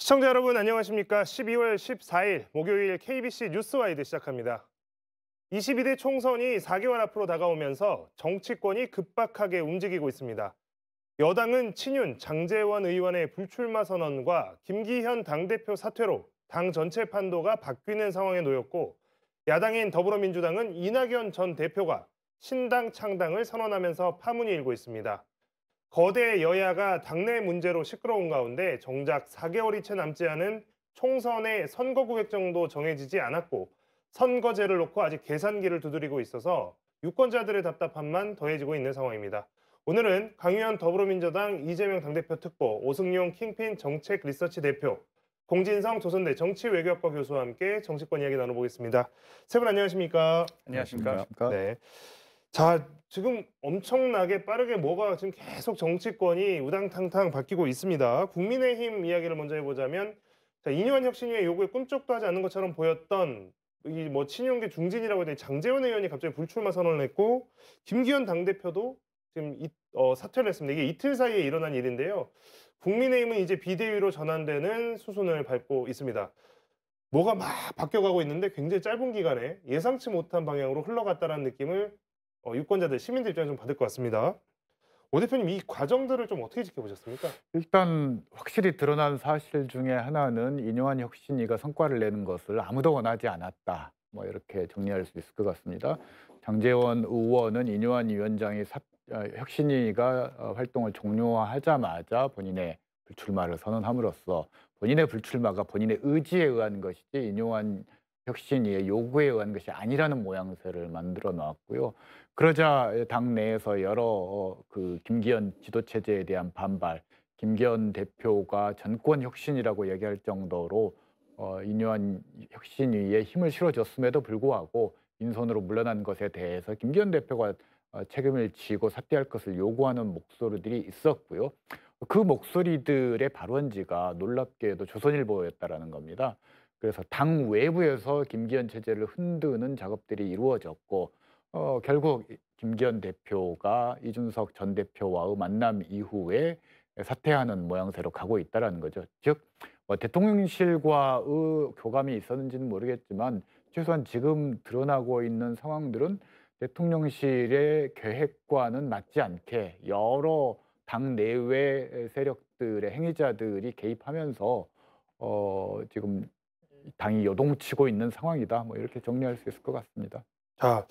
시청자 여러분 안녕하십니까? 12월 14일 목요일 KBC 뉴스와이드 시작합니다. 22대 총선이 4개월 앞으로 다가오면서 정치권이 급박하게 움직이고 있습니다. 여당은 친윤 장제원 의원의 불출마 선언과 김기현 당대표 사퇴로 당 전체 판도가 바뀌는 상황에 놓였고, 야당인 더불어민주당은 이낙연 전 대표가 신당 창당을 선언하면서 파문이 일고 있습니다. 거대 여야가 당내 문제로 시끄러운 가운데 정작 4개월이 채 남지 않은 총선의 선거구 획정도 정해지지 않았고, 선거제를 놓고 아직 계산기를 두드리고 있어서 유권자들의 답답함만 더해지고 있는 상황입니다. 오늘은 강유현 더불어민주당 이재명 당대표 특보, 오승용 킹핀 정책 리서치 대표, 공진성 조선대 정치외교학과 교수와 함께 정치권 이야기 나눠보겠습니다. 세 분 안녕하십니까? 안녕하십니까? 네. 자, 지금 엄청나게 빠르게 뭐가 지금 계속 정치권이 우당탕탕 바뀌고 있습니다. 국민의힘 이야기를 먼저 해보자면, 자, 이뇨한 혁신위의 요구에 꿈쩍도 하지 않는 것처럼 보였던 이 뭐 친윤계 중진이라고 해야 되는 장제원 의원이 갑자기 불출마 선언을 했고, 김기현 당대표도 지금 사퇴를 했습니다. 이게 이틀 사이에 일어난 일인데요. 국민의힘은 이제 비대위로 전환되는 수순을 밟고 있습니다. 뭐가 막 바뀌어가고 있는데 굉장히 짧은 기간에 예상치 못한 방향으로 흘러갔다는 느낌을 유권자들, 시민들 입장에서 좀 받을 것 같습니다. 오 대표님, 이 과정들을 좀 어떻게 지켜보셨습니까? 일단 확실히 드러난 사실 중에 하나는 이뇨한 혁신위가 성과를 내는 것을 아무도 원하지 않았다. 뭐 이렇게 정리할 수 있을 것 같습니다. 장제원 의원은 이뇨한 위원장이 혁신위가 활동을 종료하자마자 본인의 불출마를 선언함으로써 본인의 불출마가 본인의 의지에 의한 것이지 이뇨한 혁신위의 요구에 의한 것이 아니라는 모양새를 만들어 놨고요. 그러자 당 내에서 여러 김기현 지도 체제에 대한 반발, 김기현 대표가 전권 혁신이라고 얘기할 정도로 이뇨한 혁신위에 힘을 실어줬음에도 불구하고 인선으로 물러난 것에 대해서 김기현 대표가 책임을 지고 사퇴할 것을 요구하는 목소리들이 있었고요. 그 목소리들의 발원지가 놀랍게도 조선일보였다라는 겁니다. 그래서 당 외부에서 김기현 체제를 흔드는 작업들이 이루어졌고, 결국 김기현 대표가 이준석 전 대표와의 만남 이후에 사퇴하는 모양새로 가고 있다는 거죠. 즉 대통령실과의 교감이 있었는지는 모르겠지만 최소한 지금 드러나고 있는 상황들은 대통령실의 계획과는 맞지 않게 여러 당 내외 세력들의 행위자들이 개입하면서 지금 당이 요동치고 있는 상황이다. 뭐 이렇게 정리할 수 있을 것 같습니다. 자,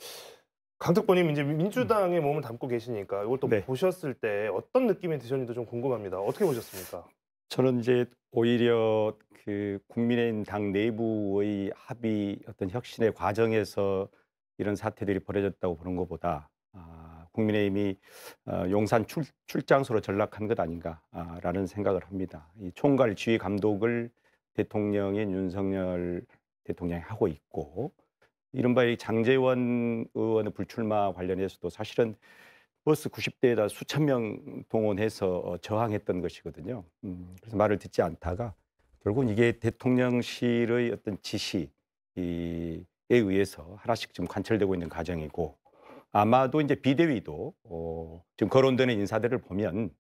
강 특보님 이제 민주당의 몸을 담고 계시니까 이걸 또 네. 보셨을 때 어떤 느낌이 드셨는지도 좀 궁금합니다. 어떻게 보셨습니까? 저는 이제 오히려 그 국민의힘 당 내부의 합의, 어떤 혁신의 과정에서 이런 사태들이 벌어졌다고 보는 것보다 국민의힘이 용산 출장소로 전락한 것 아닌가라는 생각을 합니다. 이 총괄 지휘 감독을 대통령인 윤석열 대통령이 하고 있고, 이른바 이 장제원 의원의 불출마 관련해서도 사실은 버스 90대에다 수천 명 동원해서 저항했던 것이거든요. 그래서 말을 듣지 않다가 결국은 이게 대통령실의 어떤 지시에 의해서 하나씩 지금 관철되고 있는 과정이고, 아마도 이제 비대위도 지금 거론되는 인사들을 보면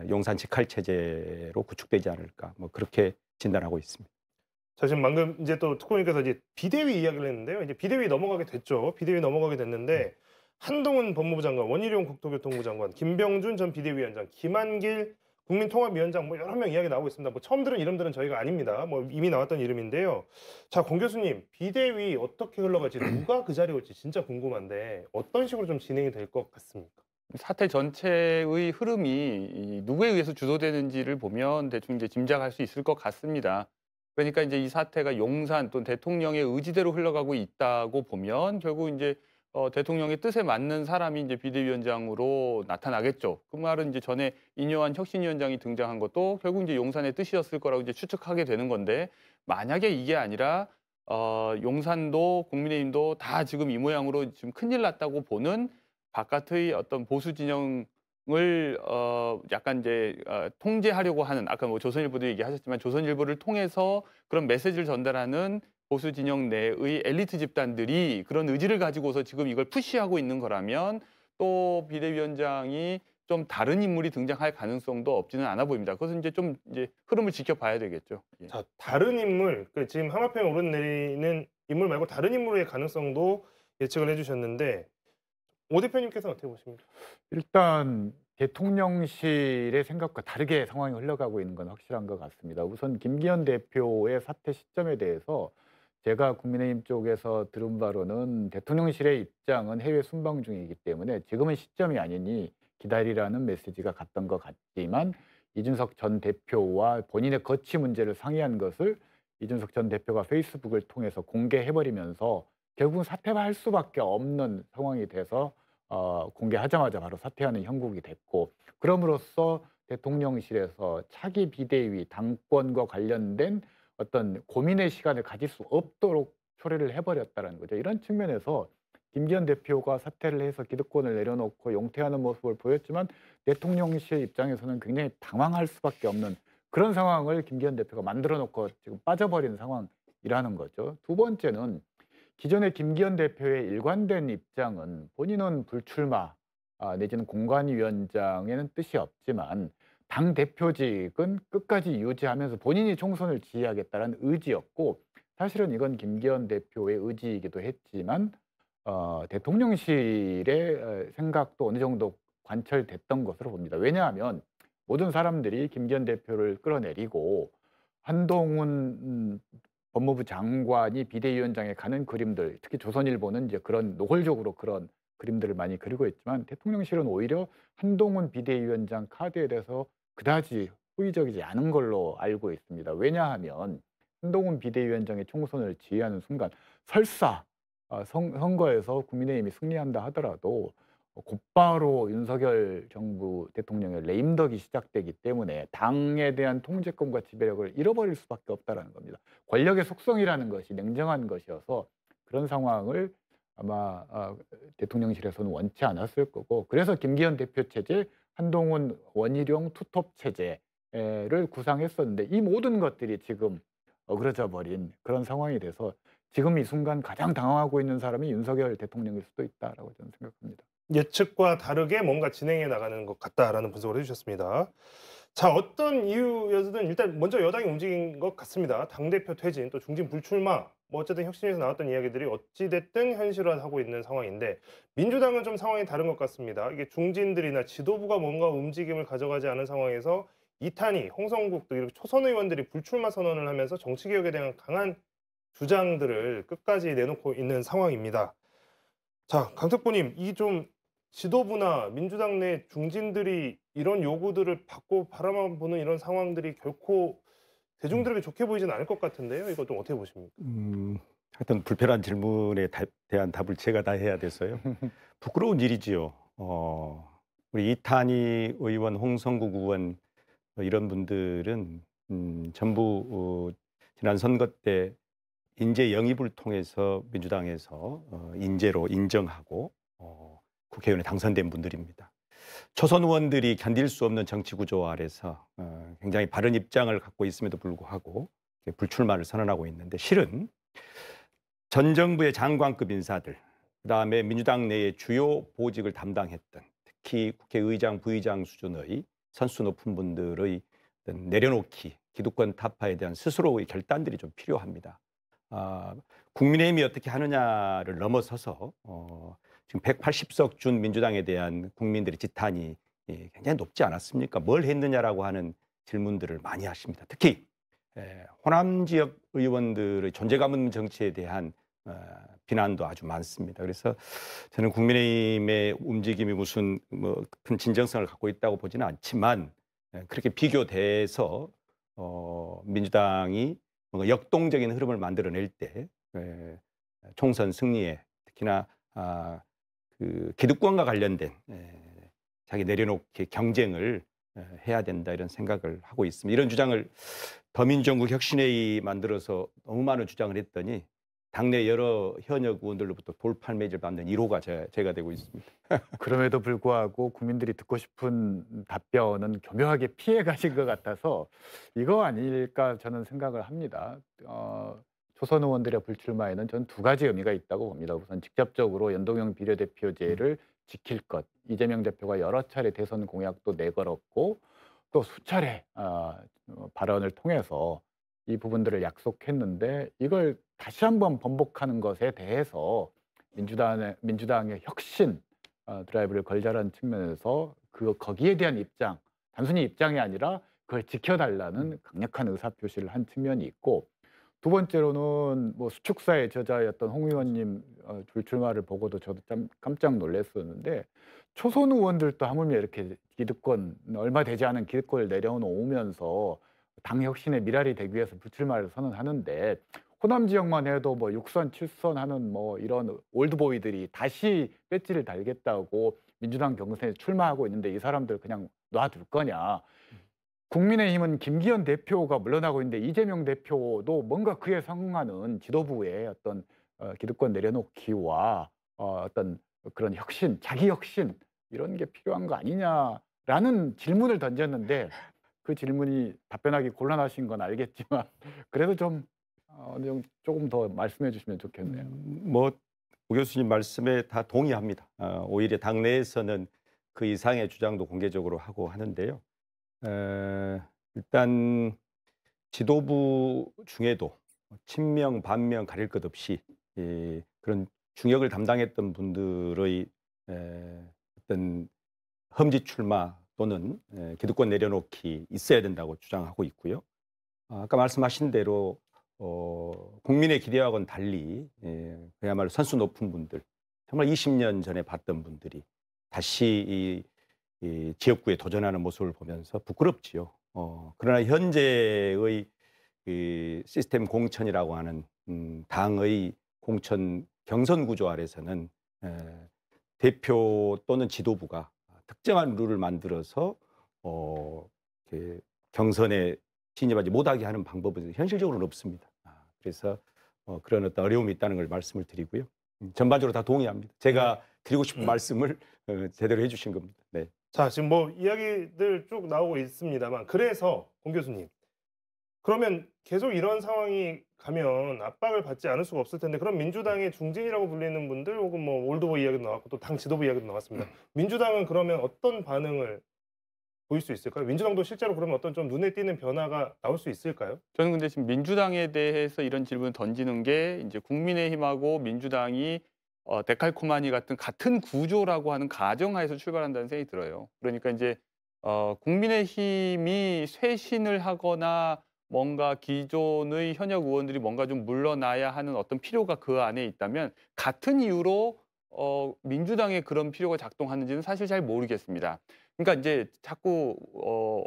용산 직할 체제로 구축되지 않을까, 뭐 그렇게 진단하고 있습니다. 자, 지금 방금 이제 또 특보님께서 이제 비대위 이야기를 했는데요. 이제 비대위 넘어가게 됐죠. 비대위 넘어가게 됐는데 한동훈 법무부 장관, 원희룡 국토교통부 장관, 김병준 전 비대위원장, 김한길 국민통합위원장, 뭐 여러 명 이야기 나오고 있습니다. 뭐 처음 들은 이름들은 저희가 아닙니다. 뭐 이미 나왔던 이름인데요. 자, 공 교수님, 비대위 어떻게 흘러갈지, 누가 그 자리에 올지 진짜 궁금한데 어떤 식으로 좀 진행이 될 것 같습니까? 사태 전체의 흐름이 누구에 의해서 주도되는지를 보면 대충 이제 짐작할 수 있을 것 같습니다. 그러니까 이제 이 사태가 용산 또는 대통령의 의지대로 흘러가고 있다고 보면 결국 이제 대통령의 뜻에 맞는 사람이 이제 비대위원장으로 나타나겠죠. 그 말은 이제 전에 이뇨한 혁신위원장이 등장한 것도 결국 이제 용산의 뜻이었을 거라고 이제 추측하게 되는 건데, 만약에 이게 아니라 용산도 국민의힘도 다 지금 이 모양으로 지금 큰일 났다고 보는 바깥의 어떤 보수 진영을 약간 이제 통제하려고 하는, 아까 뭐 조선일보도 얘기하셨지만 조선일보를 통해서 그런 메시지를 전달하는 보수 진영 내의 엘리트 집단들이 그런 의지를 가지고서 지금 이걸 푸시하고 있는 거라면, 또 비대위원장이 좀 다른 인물이 등장할 가능성도 없지는 않아 보입니다. 그것은 이제 좀 이제 흐름을 지켜봐야 되겠죠. 예. 자, 다른 인물, 지금 하마평에 오르내리는 인물 말고 다른 인물의 가능성도 예측을 해주셨는데 오 대표님께서는 어떻게 보십니까? 일단 대통령실의 생각과 다르게 상황이 흘러가고 있는 건 확실한 것 같습니다. 우선 김기현 대표의 사퇴 시점에 대해서 제가 국민의힘 쪽에서 들은 바로는 대통령실의 입장은 해외 순방 중이기 때문에 지금은 시점이 아니니 기다리라는 메시지가 갔던 것 같지만 이준석 전 대표와 본인의 거취 문제를 상의한 것을 이준석 전 대표가 페이스북을 통해서 공개해버리면서 결국은 사퇴할 수밖에 없는 상황이 돼서 공개하자마자 바로 사퇴하는 형국이 됐고, 그럼으로써 대통령실에서 차기 비대위 당권과 관련된 어떤 고민의 시간을 가질 수 없도록 초래를 해버렸다는 거죠. 이런 측면에서 김기현 대표가 사퇴를 해서 기득권을 내려놓고 용퇴하는 모습을 보였지만 대통령실 입장에서는 굉장히 당황할 수밖에 없는 그런 상황을 김기현 대표가 만들어 놓고 지금 빠져버린 상황이라는 거죠. 두 번째는 기존의 김기현 대표의 일관된 입장은 본인은 불출마 내지는 공관위원장에는 뜻이 없지만 당 대표직은 끝까지 유지하면서 본인이 총선을 지휘하겠다는 의지였고, 사실은 이건 김기현 대표의 의지이기도 했지만 대통령실의 생각도 어느 정도 관철됐던 것으로 봅니다. 왜냐하면 모든 사람들이 김기현 대표를 끌어내리고 한동훈 법무부 장관이 비대위원장에 가는 그림들, 특히 조선일보는 이제 그런 노골적으로 그런 그림들을 많이 그리고 있지만 대통령실은 오히려 한동훈 비대위원장 카드에 대해서 그다지 호의적이지 않은 걸로 알고 있습니다. 왜냐하면 한동훈 비대위원장의 총선을 지휘하는 순간 설사 선거에서 국민의힘이 승리한다 하더라도 곧바로 윤석열 정부 대통령의 레임덕이 시작되기 때문에 당에 대한 통제권과 지배력을 잃어버릴 수밖에 없다는 겁니다. 권력의 속성이라는 것이 냉정한 것이어서 그런 상황을 아마 대통령실에서는 원치 않았을 거고, 그래서 김기현 대표 체제, 한동훈 원희룡 투톱 체제를 구상했었는데 이 모든 것들이 지금 어그러져 버린 그런 상황이 돼서 지금 이 순간 가장 당황하고 있는 사람이 윤석열 대통령일 수도 있다라고 저는 생각합니다. 예측과 다르게 뭔가 진행해 나가는 것 같다라는 분석을 해주셨습니다. 자, 어떤 이유여든 일단 먼저 여당이 움직인 것 같습니다. 당대표 퇴진, 또 중진 불출마, 뭐 어쨌든 혁신에서 나왔던 이야기들이 어찌됐든 현실화하고 있는 상황인데 민주당은 좀 상황이 다른 것 같습니다. 이게 중진들이나 지도부가 뭔가 움직임을 가져가지 않은 상황에서 이탄희, 홍성국 또 이렇게 초선 의원들이 불출마 선언을 하면서 정치개혁에 대한 강한 주장들을 끝까지 내놓고 있는 상황입니다. 자, 강특보님, 이 좀 지도부나 민주당 내 중진들이 이런 요구들을 받고 바라보는 이런 상황들이 결코 대중들에게 좋게 보이지는 않을 것 같은데요. 이거 좀 어떻게 보십니까? 하여튼 불편한 질문에 대한 답을 제가 다 해야 돼서요. 부끄러운 일이지요. 우리 이탄희 의원, 홍성국 의원 이런 분들은 전부 지난 선거 때 인재 영입을 통해서 민주당에서 인재로 인정하고 국회의원에 당선된 분들입니다. 초선 의원들이 견딜 수 없는 정치 구조 아래서 굉장히 바른 입장을 갖고 있음에도 불구하고 불출마를 선언하고 있는데, 실은 전 정부의 장관급 인사들, 그다음에 민주당 내의 주요 보직을 담당했던 특히 국회의장, 부의장 수준의 선수 높은 분들의 내려놓기, 기득권 타파에 대한 스스로의 결단들이 좀 필요합니다. 국민의힘이 어떻게 하느냐를 넘어서서 지금 180석 준 민주당에 대한 국민들의 지탄이 굉장히 높지 않았습니까? 뭘 했느냐라고 하는 질문들을 많이 하십니다. 특히 호남 지역 의원들의 존재감 없는 정치에 대한 비난도 아주 많습니다. 그래서 저는 국민의힘의 움직임이 무슨 큰 진정성을 갖고 있다고 보지는 않지만 그렇게 비교돼서 민주당이 뭔가 역동적인 흐름을 만들어낼 때 총선 승리에 특히나 그 기득권과 관련된 자기 내려놓기 경쟁을 해야 된다, 이런 생각을 하고 있습니다. 이런 주장을 더민주정국 혁신회의 만들어서 너무 많은 주장을 했더니 당내 여러 현역 의원들로부터 돌팔매질 받는 1호가 제가 되고 있습니다. 그럼에도 불구하고 국민들이 듣고 싶은 답변은 교묘하게 피해 가신 것 같아서 이거 아닐까 저는 생각을 합니다. 초선 의원들의 불출마에는 전 두 가지 의미가 있다고 봅니다. 우선 직접적으로 연동형 비례대표제를 지킬 것. 이재명 대표가 여러 차례 대선 공약도 내걸었고 또 수차례 발언을 통해서 이 부분들을 약속했는데 이걸 다시 한번 번복하는 것에 대해서 민주당의 혁신 드라이브를 걸자라는 측면에서 거기에 대한 입장, 단순히 입장이 아니라 그걸 지켜달라는 강력한 의사표시를 한 측면이 있고, 두 번째로는 뭐 수축사의 저자였던 홍 의원님 불출마를 보고도 저도 참 깜짝 놀랐었는데, 초선 의원들도 하물며 이렇게 기득권, 얼마 되지 않은 기득권을 내려놓으면서 당 혁신의 미랄이 되기 위해서 불출마를 선언하는데, 호남 지역만 해도 뭐 6선, 7선 하는 뭐 이런 올드보이들이 다시 배지를 달겠다고 민주당 경선에 출마하고 있는데 이 사람들 그냥 놔둘 거냐. 국민의힘은 김기현 대표가 물러나고 있는데 이재명 대표도 뭔가 그에 상응하는 지도부의 어떤 기득권 내려놓기와 어떤 그런 혁신, 자기 혁신 이런 게 필요한 거 아니냐라는 질문을 던졌는데, 그 질문이 답변하기 곤란하신 건 알겠지만 그래도 좀 조금 더 말씀해 주시면 좋겠네요. 뭐 오 교수님 말씀에 다 동의합니다. 오히려 당내에서는 그 이상의 주장도 공개적으로 하고 하는데요. 일단 지도부 중에도 친명 반명 가릴 것 없이 그런 중역을 담당했던 분들의 어떤 험지 출마 또는 기득권 내려놓기 있어야 된다고 주장하고 있고요. 아까 말씀하신 대로 국민의 기대와는 달리 그야말로 선수 높은 분들, 정말 20년 전에 봤던 분들이 다시 이 지역구에 도전하는 모습을 보면서 부끄럽지요. 그러나 현재의 그 시스템 공천이라고 하는 당의 공천 경선 구조 아래서는 대표 또는 지도부가 특정한 룰을 만들어서 경선에 진입하지 못하게 하는 방법은 현실적으로는 없습니다. 그래서 그런 어떤 어려움이 있다는 걸 말씀을 드리고요. 전반적으로 다 동의합니다. 제가 드리고 싶은 말씀을 제대로 해주신 겁니다. 네. 자, 지금 뭐 이야기들 쭉 나오고 있습니다만, 그래서 홍 교수님, 그러면 계속 이런 상황이 가면 압박을 받지 않을 수가 없을 텐데, 그럼 민주당의 중진이라고 불리는 분들 혹은 뭐 올드보이 이야기도 나왔고 또 당 지도부 이야기도 나왔습니다. 민주당은 그러면 어떤 반응을 보일 수 있을까요? 민주당도 실제로 그러면 어떤 좀 눈에 띄는 변화가 나올 수 있을까요? 저는 근데 지금 민주당에 대해서 이런 질문을 던지는 게 이제 국민의힘하고 민주당이 데칼코마니 같은 구조라고 하는 가정하에서 출발한다는 생각이 들어요. 그러니까 이제 국민의힘이 쇄신을 하거나 뭔가 기존의 현역 의원들이 뭔가 좀 물러나야 하는 어떤 필요가 그 안에 있다면, 같은 이유로 민주당에 그런 필요가 작동하는지는 사실 잘 모르겠습니다. 그러니까 이제 자꾸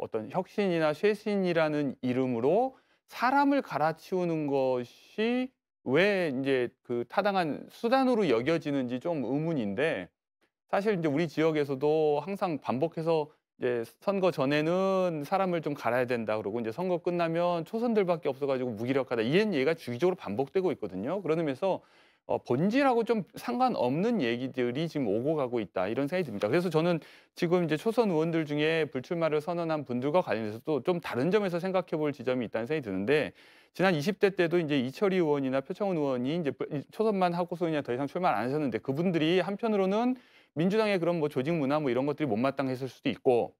어떤 혁신이나 쇄신이라는 이름으로 사람을 갈아치우는 것이 왜 이제 그 타당한 수단으로 여겨지는지 좀 의문인데, 사실 이제 우리 지역에서도 항상 반복해서 이제 선거 전에는 사람을 좀 갈아야 된다 그러고, 이제 선거 끝나면 초선들밖에 없어가지고 무기력하다, 이런 얘기가 주기적으로 반복되고 있거든요. 그런 의미에서 본질하고 좀 상관없는 얘기들이 지금 오고 가고 있다, 이런 생각이 듭니다. 그래서 저는 지금 이제 초선 의원들 중에 불출마를 선언한 분들과 관련해서도 좀 다른 점에서 생각해 볼 지점이 있다는 생각이 드는데, 지난 20대 때도 이제 이철희 의원이나 표창원 의원이 이제 초선만 하고서 그냥 더 이상 출마를 안 하셨는데, 그분들이 한편으로는 민주당의 그런 뭐 조직 문화 뭐 이런 것들이 못마땅했을 수도 있고,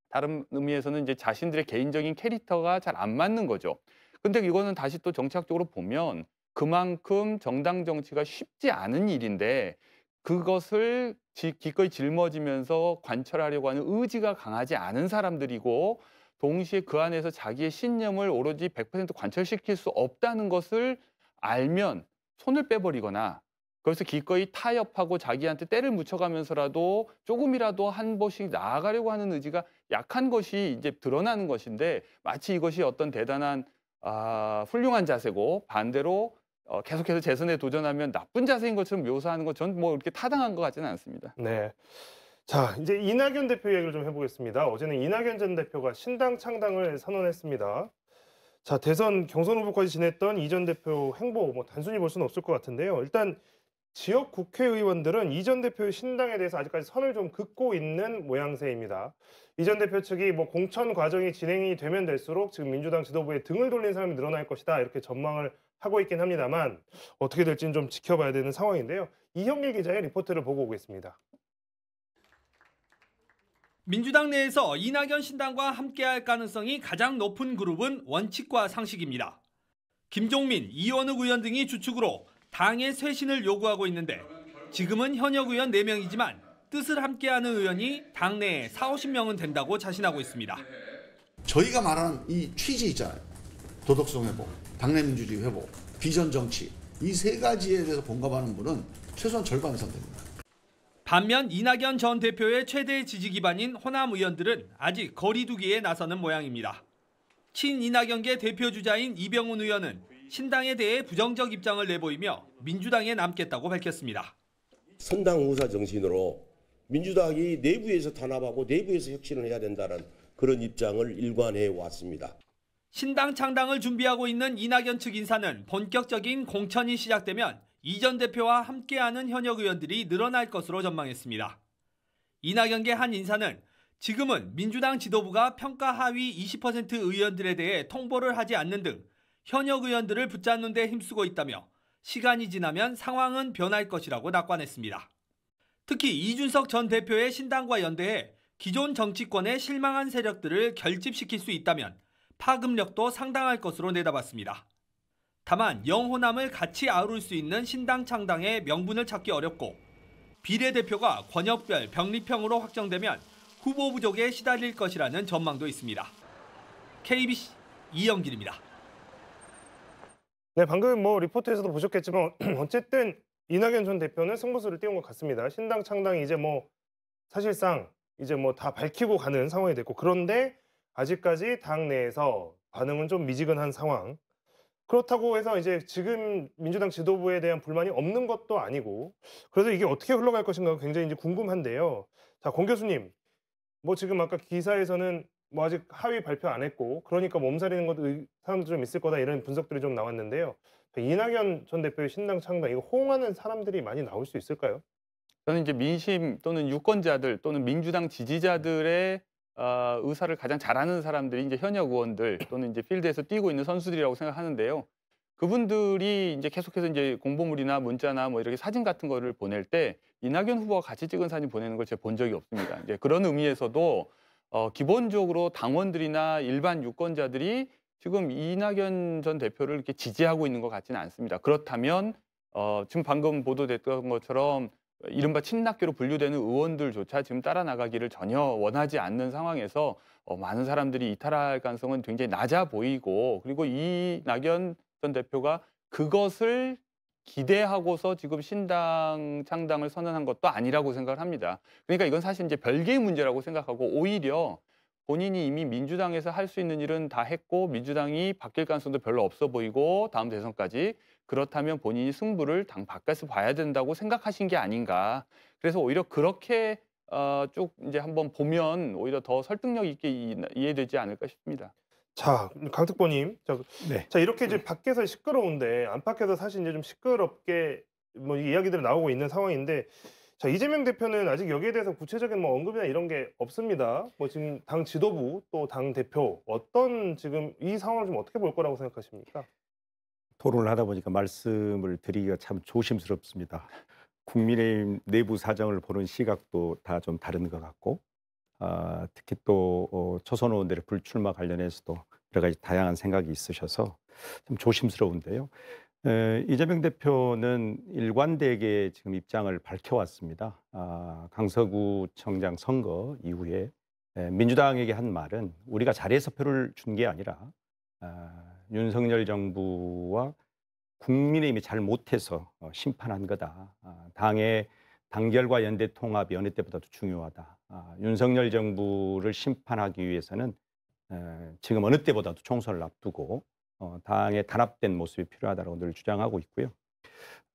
다른 의미에서는 이제 자신들의 개인적인 캐릭터가 잘 안 맞는 거죠. 근데 이거는 다시 또 정치학적으로 보면 그만큼 정당 정치가 쉽지 않은 일인데, 그것을 기꺼이 짊어지면서 관철하려고 하는 의지가 강하지 않은 사람들이고, 동시에 그 안에서 자기의 신념을 오로지 100% 관철시킬 수 없다는 것을 알면 손을 빼버리거나, 거기서 기꺼이 타협하고 자기한테 때를 묻혀가면서라도 조금이라도 한 보씩 나아가려고 하는 의지가 약한 것이 이제 드러나는 것인데, 마치 이것이 어떤 대단한 훌륭한 자세고 반대로 계속해서 재선에 도전하면 나쁜 자세인 것처럼 묘사하는 것, 전 뭐 이렇게 타당한 것 같지는 않습니다. 네. 자, 이제 이낙연 대표 얘기를 좀 해보겠습니다. 어제는 이낙연 전 대표가 신당 창당을 선언했습니다. 자, 대선 경선 후보까지 지냈던 이 전 대표 행보 뭐 단순히 볼 수는 없을 것 같은데요. 일단 지역 국회의원들은 이 전 대표의 신당에 대해서 아직까지 선을 좀 긋고 있는 모양새입니다. 이 전 대표 측이 뭐 공천 과정이 진행이 되면 될수록 지금 민주당 지도부에 등을 돌린 사람이 늘어날 것이다, 이렇게 전망을 하고 있긴 합니다만, 어떻게 될지는 좀 지켜봐야 되는 상황인데요. 이형길 기자의 리포트를 보고 오겠습니다. 민주당 내에서 이낙연 신당과 함께할 가능성이 가장 높은 그룹은 원칙과 상식입니다. 김종민, 이원욱 의원 등이 주축으로 당의 쇄신을 요구하고 있는데 지금은 현역 의원 4명이지만 뜻을 함께하는 의원이 당내에 40~50명은 된다고 자신하고 있습니다. 저희가 말하는 이 취지 있잖아요. 도덕성 회복, 당내 민주주의 회복, 비전 정치, 이 3가지에 대해서 공감하는 분은 최소한 절반 이상 됩니다. 반면 이낙연 전 대표의 최대 지지 기반인 호남 의원들은 아직 거리두기에 나서는 모양입니다. 친이낙연계 대표 주자인 이병훈 의원은 신당에 대해 부정적 입장을 내보이며 민주당에 남겠다고 밝혔습니다. 선당 후사 정신으로 민주당이 내부에서 탄압하고 내부에서 혁신을 해야 된다는 그런 입장을 일관해 왔습니다. 신당 창당을 준비하고 있는 이낙연 측 인사는 본격적인 공천이 시작되면 이 전 대표와 함께하는 현역 의원들이 늘어날 것으로 전망했습니다. 이낙연계 한 인사는 지금은 민주당 지도부가 평가 하위 20% 의원들에 대해 통보를 하지 않는 등 현역 의원들을 붙잡는 데 힘쓰고 있다며 시간이 지나면 상황은 변할 것이라고 낙관했습니다. 특히 이준석 전 대표의 신당과 연대해 기존 정치권에 실망한 세력들을 결집시킬 수 있다면 파급력도 상당할 것으로 내다봤습니다. 다만 영호남을 같이 아우를 수 있는 신당 창당의 명분을 찾기 어렵고 비례대표가 권역별 병립형으로 확정되면 후보 부족에 시달릴 것이라는 전망도 있습니다. KBC 이영길입니다. 네, 방금 리포트에서도 보셨겠지만 어쨌든 이낙연 전 대표는 승부수를 띄운 것 같습니다. 신당 창당이 이제 사실상 이제 다 밝히고 가는 상황이 됐고, 그런데 아직까지 당 내에서 반응은 좀 미지근한 상황. 그렇다고 해서 이제 지금 민주당 지도부에 대한 불만이 없는 것도 아니고, 그래도 이게 어떻게 흘러갈 것인가 굉장히 이제 궁금한데요. 자, 권 교수님, 지금 아까 기사에서는 아직 하위 발표 안 했고, 그러니까 몸살이는 것도 사람들 좀 있을 거다, 이런 분석들이 좀 나왔는데요. 이낙연 전 대표의 신당 창당, 이거 호응하는 사람들이 많이 나올 수 있을까요? 저는 이제 민심 또는 유권자들 또는 민주당 지지자들의 의사를 가장 잘 아는 사람들이 이제 현역 의원들 또는 이제 필드에서 뛰고 있는 선수들이라고 생각하는데요. 그분들이 이제 계속해서 이제 공보물이나 문자나 이렇게 사진 같은 거를 보낼 때 이낙연 후보가 같이 찍은 사진 보내는 걸 제가 본 적이 없습니다. 이제 그런 의미에서도 기본적으로 당원들이나 일반 유권자들이 지금 이낙연 전 대표를 이렇게 지지하고 있는 것 같지는 않습니다. 그렇다면 지금 방금 보도됐던 것처럼 이른바 친낙계로 분류되는 의원들조차 지금 따라 나가기를 전혀 원하지 않는 상황에서 많은 사람들이 이탈할 가능성은 굉장히 낮아 보이고, 그리고 이낙연 전 대표가 그것을 기대하고서 지금 신당 창당을 선언한 것도 아니라고 생각을 합니다. 그러니까 이건 사실 이제 별개의 문제라고 생각하고, 오히려 본인이 이미 민주당에서 할 수 있는 일은 다 했고 민주당이 바뀔 가능성도 별로 없어 보이고 다음 대선까지, 그렇다면 본인이 승부를 당 밖에서 봐야 된다고 생각하신 게 아닌가. 그래서 오히려 그렇게 쭉 이제 한번 보면 오히려 더 설득력 있게 이해되지 않을까 싶습니다. 자, 강특보님, 네. 자, 이렇게 이제 밖에서 시끄러운데 안팎에서 사실 이제 좀 시끄럽게 이야기들이 나오고 있는 상황인데, 자, 이재명 대표는 아직 여기에 대해서 구체적인 언급이나 이런 게 없습니다. 지금 당 지도부 또 당 대표 어떤 지금 이 상황을 좀 어떻게 볼 거라고 생각하십니까? 토론을 하다 보니까 말씀을 드리기가 참 조심스럽습니다. 국민의힘 내부 사정을 보는 시각도 다 좀 다른 것 같고, 특히 또 초선 의원들의 불출마 관련해서도 여러 가지 다양한 생각이 있으셔서 좀 조심스러운데요. 이재명 대표는 일관되게 지금 입장을 밝혀왔습니다. 강서구청장 선거 이후에 민주당에게 한 말은 우리가 자리에서 표를 준 게 아니라 윤석열 정부와 국민의힘이 잘 못해서 심판한 거다. 당의 단결과 연대 통합이 어느 때보다도 중요하다. 윤석열 정부를 심판하기 위해서는 지금 어느 때보다도 총선을 앞두고 당에 단합된 모습이 필요하다고 늘 주장하고 있고요.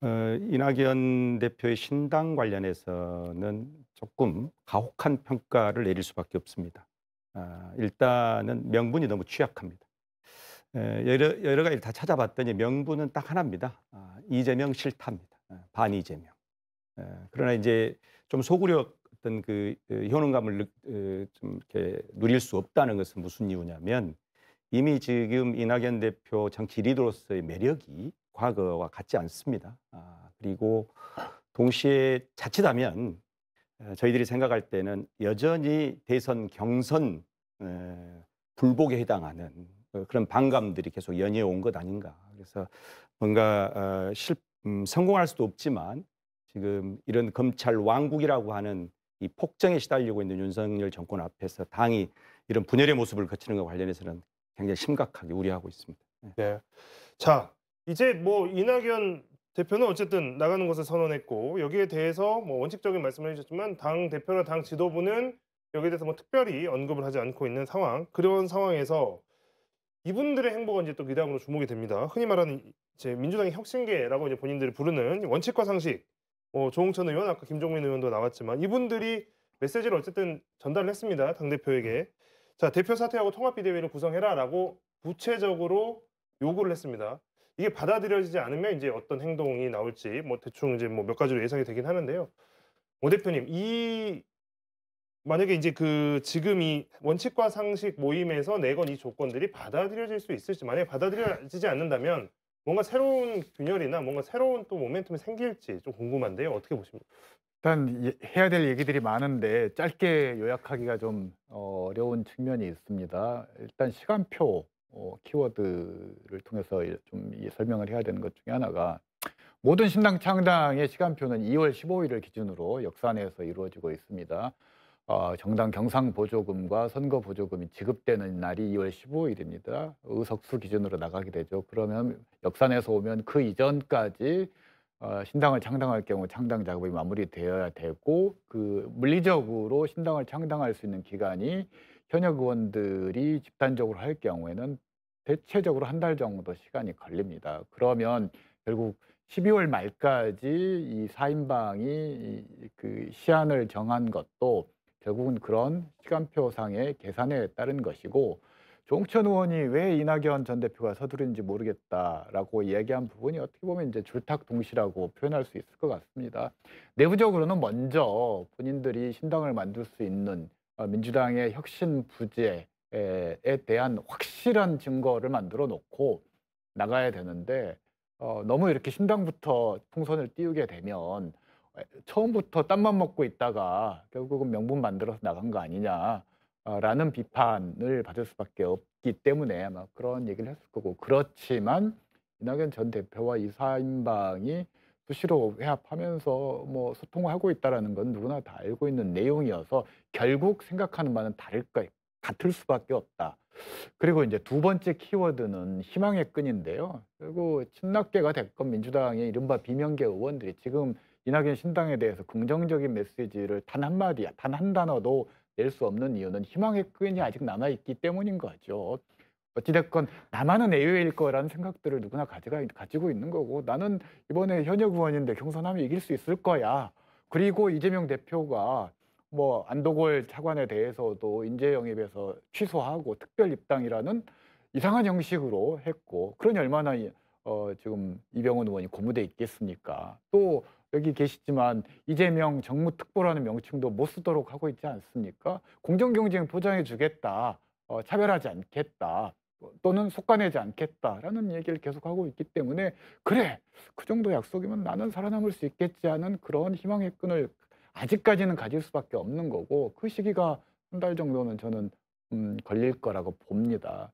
이낙연 대표의 신당 관련해서는 조금 가혹한 평가를 내릴 수밖에 없습니다. 일단은 명분이 너무 취약합니다. 여러 가지를 다 찾아봤더니 명분은 딱 하나입니다. 이재명 싫답니다. 반 이재명. 그러나 이제 좀 소구력 어떤 그 효능감을 좀 이렇게 누릴 수 없다는 것은 무슨 이유냐면, 이미 지금 이낙연 대표 정치 리더로서의 매력이 과거와 같지 않습니다. 그리고 동시에 자칫하면 저희들이 생각할 때는 여전히 대선 경선 불복에 해당하는 그런 반감들이 계속 연이어온 것 아닌가. 그래서 뭔가 성공할 수도 없지만 지금 이런 검찰 왕국이라고 하는 이 폭정에 시달리고 있는 윤석열 정권 앞에서 당이 이런 분열의 모습을 거치는 것과 관련해서는 굉장히 심각하게 우려하고 있습니다. 네. 자, 이제 뭐 이낙연 대표는 어쨌든 나가는 것을 선언했고 여기에 대해서 뭐 원칙적인 말씀을 해주셨지만 당 대표나 당 지도부는 여기에 대해서 뭐 특별히 언급을 하지 않고 있는 상황. 그런 상황에서 이분들의 행보가 이제 또 미담으로 주목이 됩니다. 흔히 말하는 이제 민주당의 혁신계라고 이제 본인들이 부르는 원칙과 상식. 조홍천 의원, 아까 김종민 의원도 나왔지만 이분들이 메시지를 어쨌든 전달을 했습니다. 당 대표에게. 자, 대표 사퇴하고 통합비대위를 구성해라라고 구체적으로 요구를 했습니다. 이게 받아들여지지 않으면 이제 어떤 행동이 나올지 뭐 대충 이제 뭐 몇 가지로 예상이 되긴 하는데요. 오 대표님, 만약에 이제 지금 이 원칙과 상식 모임에서 내건 이 조건들이 받아들여질 수 있을지, 만약에 받아들여지지 않는다면 뭔가 새로운 균열이나 뭔가 새로운 또 모멘텀이 생길지 좀 궁금한데요. 어떻게 보십니까? 일단 해야 될 얘기들이 많은데 짧게 요약하기가 좀 어려운 측면이 있습니다. 일단 시간표 키워드를 통해서 좀 설명을 해야 되는 것 중에 하나가 모든 신당 창당의 시간표는 2월 15일을 기준으로 역산해서 이루어지고 있습니다. 정당 경상보조금과 선거보조금이 지급되는 날이 2월 15일입니다. 의석수 기준으로 나가게 되죠. 그러면 역산해서 오면 그 이전까지 신당을 창당할 경우 창당 작업이 마무리되어야 되고 그 물리적으로 신당을 창당할 수 있는 기간이 현역 의원들이 집단적으로 할 경우에는 대체적으로 한 달 정도 시간이 걸립니다. 그러면 결국 12월 말까지 이 4인방이 그 시한을 정한 것도 결국은 그런 시간표상의 계산에 따른 것이고 조홍천 의원이 왜 이낙연 전 대표가 서두른지 모르겠다라고 얘기한 부분이 어떻게 보면 이제 줄탁동시라고 표현할 수 있을 것 같습니다. 내부적으로는 먼저 본인들이 신당을 만들 수 있는 민주당의 혁신 부재에 대한 확실한 증거를 만들어 놓고 나가야 되는데 너무 이렇게 신당부터 풍선을 띄우게 되면 처음부터 땀만 먹고 있다가 결국은 명분 만들어서 나간 거 아니냐라는 비판을 받을 수밖에 없기 때문에 아마 그런 얘기를 했을 거고 그렇지만 이낙연 전 대표와 이 4인방이 수시로 회합하면서 뭐 소통을 하고 있다는 건 누구나 다 알고 있는 내용이어서 결국 생각하는 바는 같을 수밖에 없다. 그리고 이제 두 번째 키워드는 희망의 끈인데요. 그리고 친낙계가 됐건 민주당의 이른바 비명계 의원들이 지금 이낙연 신당에 대해서 긍정적인 메시지를 단 한마디, 단 한 단어도 낼 수 없는 이유는 희망의 끈이 아직 남아있기 때문인 거죠. 어찌됐건 나만은 예외일 거라는 생각들을 누구나 가지고 있는 거고 나는 이번에 현역 의원인데 경선하면 이길 수 있을 거야. 그리고 이재명 대표가 뭐 안도골 차관에 대해서도 인재 영입에서 취소하고 특별 입당이라는 이상한 형식으로 했고 그러니 얼마나 지금 이병헌 의원이 고무돼 있겠습니까? 또 여기 계시지만 이재명 정무특보라는 명칭도 못 쓰도록 하고 있지 않습니까? 공정경쟁 보장해 주겠다, 차별하지 않겠다, 또는 속아내지 않겠다라는 얘기를 계속하고 있기 때문에 그래, 그 정도 약속이면 나는 살아남을 수 있겠지 하는 그런 희망의 끈을 아직까지는 가질 수밖에 없는 거고 그 시기가 한 달 정도는 저는 걸릴 거라고 봅니다.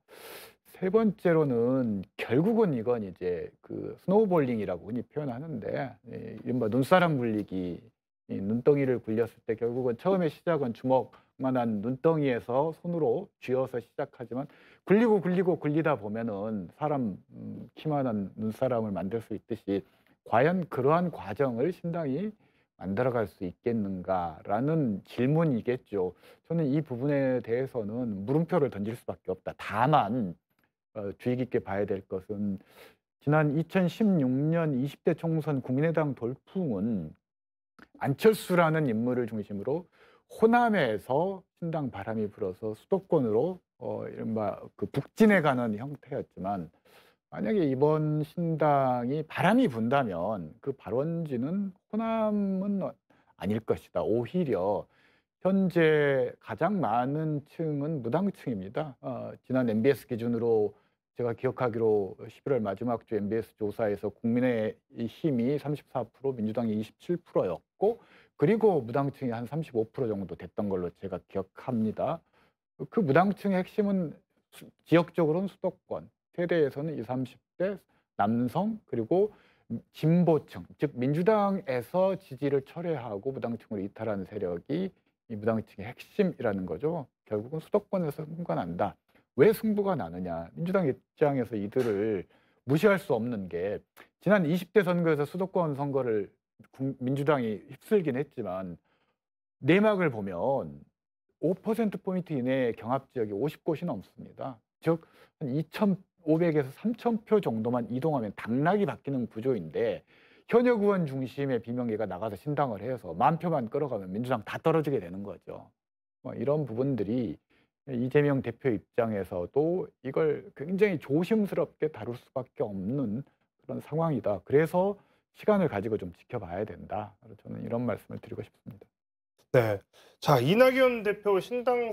세 번째로는 결국은 이건 이제 그 스노우볼링이라고 흔히 표현하는데 이른바 눈사람 굴리기, 눈덩이를 굴렸을 때 결국은 처음에 시작은 주먹만한 눈덩이에서 손으로 쥐어서 시작하지만 굴리다 보면은 사람 키만한 눈사람을 만들 수 있듯이 과연 그러한 과정을 신당이 만들어갈 수 있겠는가라는 질문이겠죠. 저는 이 부분에 대해서는 물음표를 던질 수밖에 없다. 다만 주의 깊게 봐야 될 것은 지난 2016년 20대 총선 국민의당 돌풍은 안철수라는 인물을 중심으로 호남에서 신당 바람이 불어서 수도권으로 이른바 그 북진해 가는 형태였지만 만약에 이번 신당이 바람이 분다면 그 발원지는 호남은 아닐 것이다. 오히려 현재 가장 많은 층은 무당층입니다. 지난 MBS 기준으로 제가 기억하기로 11월 마지막 주 MBS 조사에서 국민의힘이 34%, 민주당이 27%였고 그리고 무당층이 한 35% 정도 됐던 걸로 제가 기억합니다. 그 무당층의 핵심은 지역적으로는 수도권, 세대에서는 20, 30대 남성 그리고 진보층, 즉 민주당에서 지지를 철회하고 무당층으로 이탈하는 세력이 이 무당층의 핵심이라는 거죠. 결국은 수도권에서 승부가 난다. 왜 승부가 나느냐? 민주당 입장에서 이들을 무시할 수 없는 게 지난 20대 선거에서 수도권 선거를 민주당이 휩쓸긴 했지만 내막을 보면 5%포인트 이내의 경합 지역이 50곳이 넘습니다. 즉 한 2,500에서 3,000표 정도만 이동하면 당락이 바뀌는 구조인데 현역 의원 중심의 비명계가 나가서 신당을 해서 10,000표만 끌어가면 민주당 다 떨어지게 되는 거죠. 이런 부분들이 이재명 대표 입장에서도 이걸 굉장히 조심스럽게 다룰 수밖에 없는 그런 상황이다. 그래서 시간을 가지고 좀 지켜봐야 된다. 저는 이런 말씀을 드리고 싶습니다. 네. 자, 이낙연 대표 신당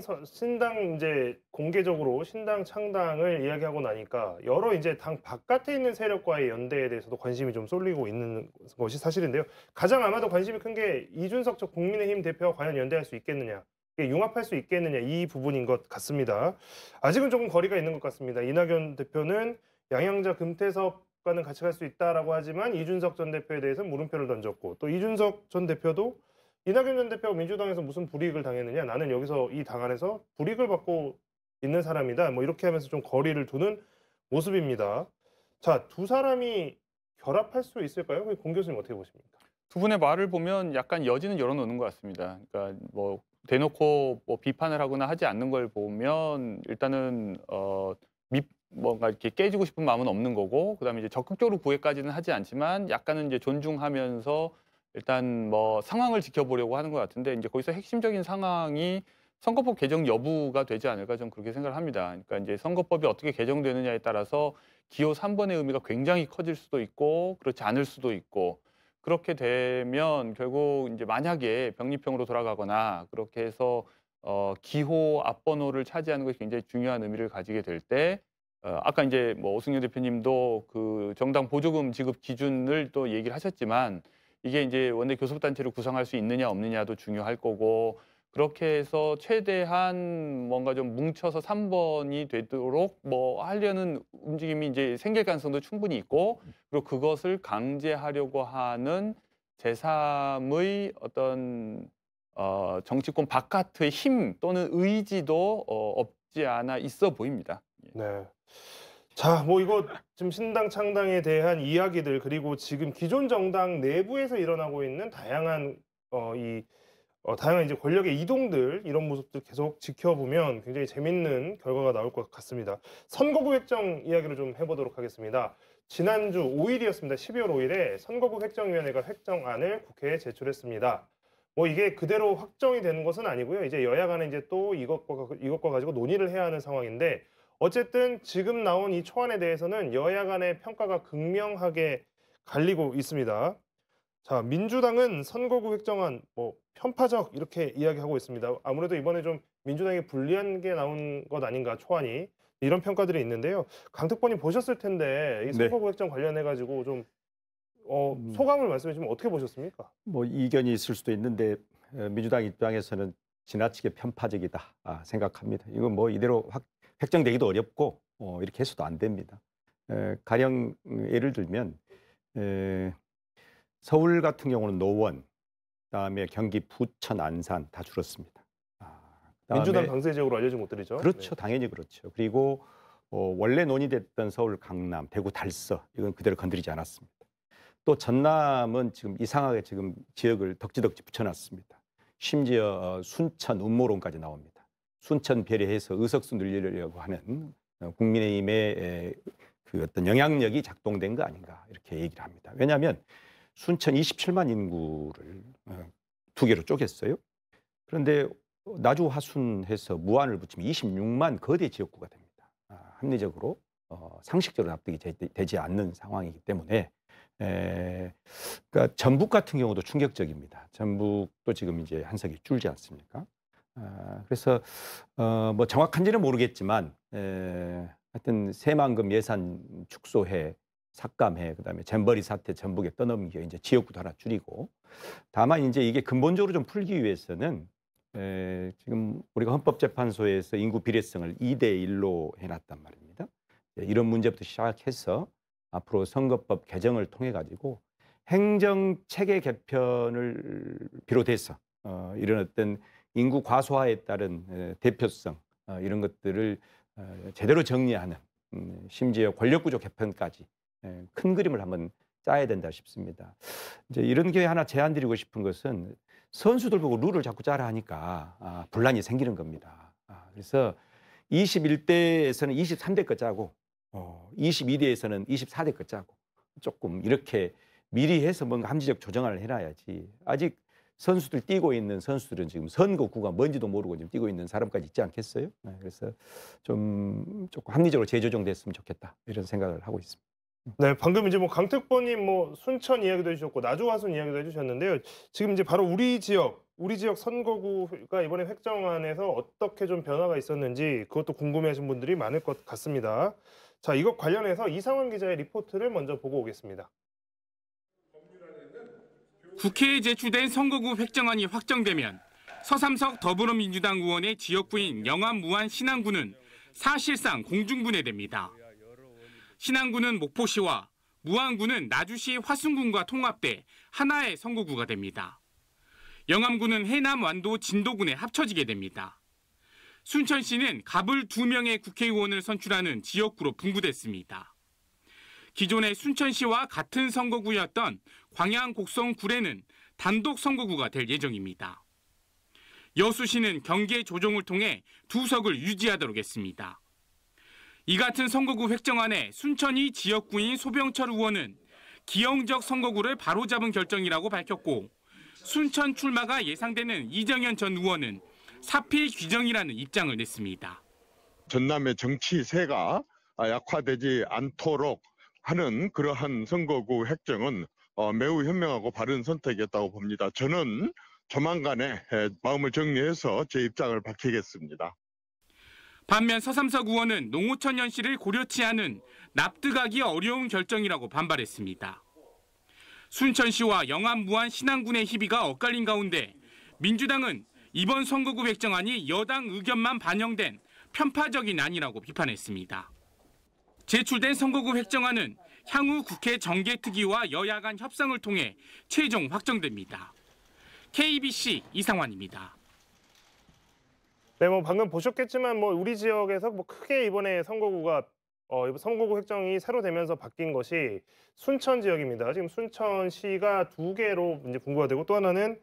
이제 공개적으로 신당 창당을 이야기하고 나니까 여러 이제 당 바깥에 있는 세력과의 연대에 대해서도 관심이 좀 쏠리고 있는 것이 사실인데요. 가장 아마도 관심이 큰 게 이준석 전 국민의힘 대표와 과연 연대할 수 있겠느냐, 융합할 수 있겠느냐 이 부분인 것 같습니다. 아직은 조금 거리가 있는 것 같습니다. 이낙연 대표는 양양자 금태섭과는 같이 갈 수 있다라고 하지만 이준석 전 대표에 대해서는 물음표를 던졌고 또 이준석 전 대표도 이낙연 전 대표가 민주당에서 무슨 불이익을 당했느냐, 나는 여기서 이 당 안에서 불이익을 받고 있는 사람이다, 뭐 이렇게 하면서 좀 거리를 두는 모습입니다. 자, 두 사람이 결합할 수 있을까요? 공 교수님 어떻게 보십니까? 두 분의 말을 보면 약간 여지는 열어놓는 것 같습니다. 그러니까 뭐 대놓고 뭐 비판을 하거나 하지 않는 걸 보면 일단은 뭔가 이렇게 깨지고 싶은 마음은 없는 거고, 그다음에 이제 적극적으로 구애까지는 하지 않지만 약간은 이제 존중하면서 일단 뭐 상황을 지켜보려고 하는 것 같은데, 이제 거기서 핵심적인 상황이 선거법 개정 여부가 되지 않을까, 저는 그렇게 생각을 합니다. 그러니까 이제 선거법이 어떻게 개정되느냐에 따라서 기호 3번의 의미가 굉장히 커질 수도 있고 그렇지 않을 수도 있고, 그렇게 되면 결국 이제 만약에 병립형으로 돌아가거나 그렇게 해서 기호 앞번호를 차지하는 것이 굉장히 중요한 의미를 가지게 될 때, 아까 이제 뭐 오승열 대표님도 그 정당 보조금 지급 기준을 또 얘기를 하셨지만, 이게 이제 원내 교섭단체를 구성할 수 있느냐 없느냐도 중요할 거고, 그렇게 해서 최대한 뭔가 좀 뭉쳐서 3번이 되도록 뭐 하려는 움직임이 이제 생길 가능성도 충분히 있고, 그리고 그것을 강제하려고 하는 제3의 어떤 정치권 바깥의 힘 또는 의지도 없지 않아 있어 보입니다. 네. 자, 뭐 이거 지금 신당 창당에 대한 이야기들, 그리고 지금 기존 정당 내부에서 일어나고 있는 다양한 다양한 이제 권력의 이동들, 이런 모습들 계속 지켜보면 굉장히 재밌는 결과가 나올 것 같습니다. 선거구 획정 이야기를 좀 해보도록 하겠습니다. 지난주 5일이었습니다. 12월 5일에 선거구 획정위원회가 획정안을 국회에 제출했습니다. 뭐 이게 그대로 확정이 되는 것은 아니고요. 이제 여야 간에 이제 또 이것과 가지고 논의를 해야 하는 상황인데, 어쨌든 지금 나온 이 초안에 대해서는 여야 간의 평가가 극명하게 갈리고 있습니다. 자, 민주당은 선거구 획정안 뭐 편파적 이렇게 이야기하고 있습니다. 아무래도 이번에 좀 민주당에 불리한 게 나온 것 아닌가, 초안이, 이런 평가들이 있는데요. 강특보님 보셨을 텐데 이 선거구 획정 관련해 가지고 좀 소감을 말씀해 주시면 어떻게 보셨습니까? 뭐 이견이 있을 수도 있는데 민주당 입장에서는 지나치게 편파적이다 생각합니다. 이건 뭐 이대로 획정되기도 어렵고 이렇게 해서도 안 됩니다. 가령 예를 들면 서울 같은 경우는 노원, 그다음에 경기 부천, 안산 다 줄었습니다. 민주당 강세 지역으로 알려진 곳들이죠. 그렇죠, 네. 당연히 그렇죠. 그리고 원래 논의됐던 서울, 강남, 대구, 달서, 이건 그대로 건드리지 않았습니다. 또 전남은 지금 이상하게 지금 지역을 덕지덕지 붙여놨습니다. 심지어 순천, 음모론까지 나옵니다. 순천 배려해서 의석수 늘리려고 하는 국민의힘의 그 어떤 영향력이 작동된 거 아닌가, 이렇게 얘기를 합니다. 왜냐하면 순천 27만 인구를 두 개로 쪼갰어요. 그런데 나주 화순해서 무안을 붙이면 26만 거대 지역구가 됩니다. 합리적으로 상식적으로 납득이 되지 않는 상황이기 때문에 그러니까 전북 같은 경우도 충격적입니다. 전북도 지금 이제 한석이 줄지 않습니까? 그래서 뭐 정확한지는 모르겠지만 하여튼 새만금 예산 축소해 삭감해, 그다음에 잼버리 사태 전북에 떠넘겨 이제 지역구도 하나 줄이고, 다만 이제 이게 근본적으로 좀 풀기 위해서는 지금 우리가 헌법재판소에서 인구 비례성을 2대 1로 해놨단 말입니다. 이런 문제부터 시작해서 앞으로 선거법 개정을 통해 가지고 행정 체계 개편을 비롯해서 이런 어떤 인구 과소화에 따른 대표성 이런 것들을 제대로 정리하는, 심지어 권력구조 개편까지 큰 그림을 한번 짜야 된다 싶습니다. 이제 이런 게 하나 제안드리고 싶은 것은 선수들 보고 룰을 자꾸 짜라 하니까 분란이 생기는 겁니다. 그래서 21대에서는 23대 거 짜고 22대에서는 24대 거 짜고 조금 이렇게 미리 해서 뭔가 함지적 조정을 해놔야지. 아직 선수들 뛰고 있는 선수들은 지금 선거구가 뭔지도 모르고 지금 뛰고 있는 사람까지 있지 않겠어요? 그래서 좀 조금 합리적으로 재조정됐으면 좋겠다 이런 생각을 하고 있습니다. 네, 방금 이제 뭐 강특보님 뭐 순천 이야기도 해주셨고 나주화순 이야기도 해주셨는데요. 지금 이제 바로 우리 지역 선거구가 이번에 획정안에서 어떻게 좀 변화가 있었는지 그것도 궁금해하신 분들이 많을 것 같습니다. 자, 이것 관련해서 이상원 기자의 리포트를 먼저 보고 오겠습니다. 국회에 제출된 선거구 획정안이 확정되면 서삼석 더불어민주당 의원의 지역구인 영암, 무안, 신안구는 사실상 공중분해됩니다. 신안구는 목포시와 무안구는 나주시 화순군과 통합돼 하나의 선거구가 됩니다. 영암구는 해남, 완도, 진도군에 합쳐지게 됩니다. 순천시는 갑을 2명의 국회의원을 선출하는 지역구로 분구됐습니다. 기존의 순천시와 같은 선거구였던 광양, 곡성, 구례는 단독 선거구가 될 예정입니다. 여수시는 경계 조정을 통해 2석을 유지하도록 했습니다. 이 같은 선거구 획정안에 순천이 지역구인 소병철 의원은 기형적 선거구를 바로잡은 결정이라고 밝혔고, 순천 출마가 예상되는 이정현 전 의원은 사필 규정이라는 입장을 냈습니다. 전남의 정치세가 약화되지 않도록 하는 그러한 선거구 획정은 매우 현명하고 바른 선택이었다고 봅니다. 저는 조만간에 마음을 정리해서 제 입장을 밝히겠습니다. 반면 서삼석 의원은 농어촌 현실을 고려치 않은 납득하기 어려운 결정이라고 반발했습니다. 순천시와 영암, 무안, 신안군의 희비가 엇갈린 가운데 민주당은 이번 선거구 획정안이 여당 의견만 반영된 편파적인 안이라고 비판했습니다. 제출된 선거구 획정안은 향후 국회 정개특위와 여야 간 협상을 통해 최종 확정됩니다. KBC 이상환입니다. 네, 뭐 방금 보셨겠지만 뭐 우리 지역에서 뭐 크게 이번에 선거구 획정이 새로 되면서 바뀐 것이 순천 지역입니다. 지금 순천시가 2개로 이제 분구가 되고, 또 하나는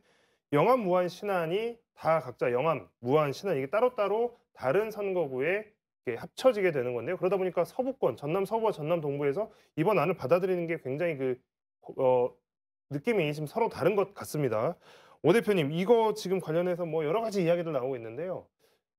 영암, 무안, 신안이 다 각자 영암, 무안, 신안 이게 따로따로 다른 선거구에 합쳐지게 되는 건데요. 그러다 보니까 서부권, 전남 서부와 전남 동부에서 이번 안을 받아들이는 게 굉장히 느낌이 지금 서로 다른 것 같습니다. 오 대표님, 이거 지금 관련해서 뭐 여러 가지 이야기들 나오고 있는데요.